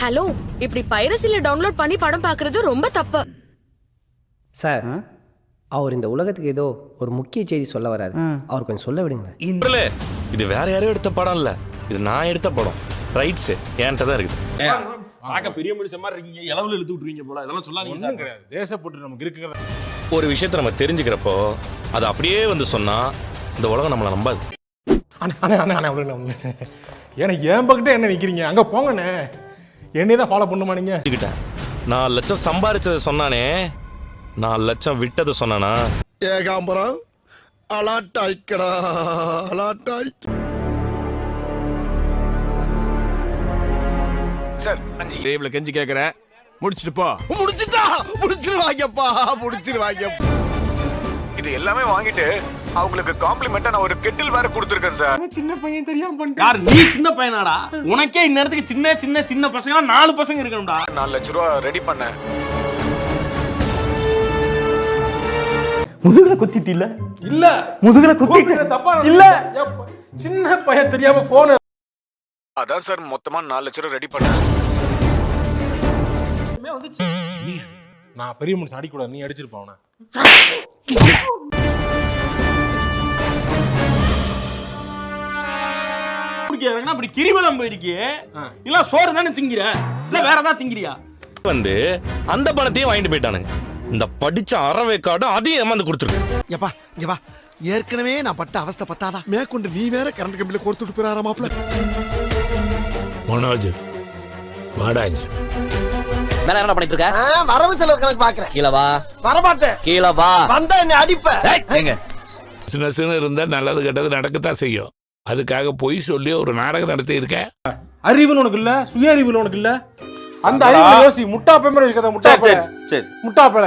Hello, இப்படி பைரசில download பண்ணி படம் பார்க்கிறது ரொம்ப தப்பு. சார், அவர் இந்த உலகத்துக்கு ஏதோ ஒரு முக்கிய செய்தி சொல்ல வராரு. அவர் கொஞ்சம் சொல்ல விடுங்களேன். இது வேற யாரும் எடுத்த படம் இல்ல, இது நான் எடுத்த படம். ரைட்ஸ் என்கிட்ட தான் இருக்குது. பார்க்க பெரிய மனுஷன் மாதிரி இருக்கீங்க, இளவுல இழுத்து விட்டுருவீங்க போல. இதெல்லாம் சொல்லாதீங்க சார். கிடையாது, தேசப்பட்டு நமக்கு இருக்கிற ஒரு விஷயத்தை நம்ம தெரிஞ்சுக்கிறப்போ அது அப்படியே வந்து சொன்னா இந்த உலகம் நம்மளை நம்பாது. ஏன்னா என் பக்கிட்ட என்ன நிற்கிறீங்க? அங்கே போங்கண்ணே, என்னையே தான் ஃபாலோ பண்ணுமா நீங்க? 4 லட்சம் சம்பாரிச்சதை சொன்னானே, 4 லட்சம் விட்டதை சொன்னானா? ஏகாம்பரம் அலாட்டாய்க்கடா, அலாட்டாய். சார் 5 டேபிள் கெஞ்சி கேட்குறேன், முடிச்சுட்டு போ. முடிச்சிருவாங்கப்பா, முடிச்சிருவாங்க. இது எல்லாமே வாங்கிட்டு அவங்களுக்கு காம்ப்ளிமெண்டா நான் ஒரு கெட்டில் வேற கொடுத்துருக்கேன் சார். சின்ன பையன் தெரியாம பண்ணிட்டேன். யார் நீ? சின்ன பையனாடா? உனக்கே இந்நேரத்துக்கு சின்ன சின்ன சின்ன பசங்க 4 பசங்க இருக்கணும்டா. 4 லட்சம் ரூபா ரெடி பண்ணேன். முதுகுல குத்திட்டு இல்ல? இல்ல, முதுகுல குத்திட்டு தப்பா இல்ல. சின்ன பையன் தெரியாம போன். அதான் சார் மொத்தமா 4 லட்சம் ரூபா ரெடி பண்ணேன். நான் பெரிய மனுஷன் அடிக்கூடாது, நீ அடிச்சிருப்பாவன. அப்படி கிரிவலம் போயிருக்கியே, இல்ல சோறு தானே திங்கிற, இல்ல வேற ஏதாவது திங்கிறியா? வந்து அந்த பணத்தையும் வாங்கிட்டு போயிட்டானுங்க. இந்த படிச்ச அறவேக்காடு அதையும் ஏமாந்து கொடுத்துருக்கு. எப்பா இங்க வா, ஏற்கனவே நான் பட்ட அவஸ்தை பத்தாதா, மேற்கொண்டு நீ வேற கரண்ட் கம்பியில கொடுத்துட்டு போயிடாரா மாப்ள. மனோஜ் வாடாங்க. மேல என்ன பண்ணிட்டு இருக்க? வரவு செலவு கணக்கு பாக்குறேன். கீழ வா. வரமாட்டேன். கீழ வா. வந்தா என்ன அடிப்ப. எங்க பிசினஸ்னு இருந்தா நல்லது கெட்டது நடக்கத்தான் செய்யும். அதுக்காக பொய் சொல்லி ஒரு நாடகம் நடத்தி இருக்க. அறிவுன்னு உனக்கு இல்ல, சுய அறிவுன்னு உனக்கு இல்ல. அந்த அறிவு யோசி. முட்டா பேமரை முட்டா பேல.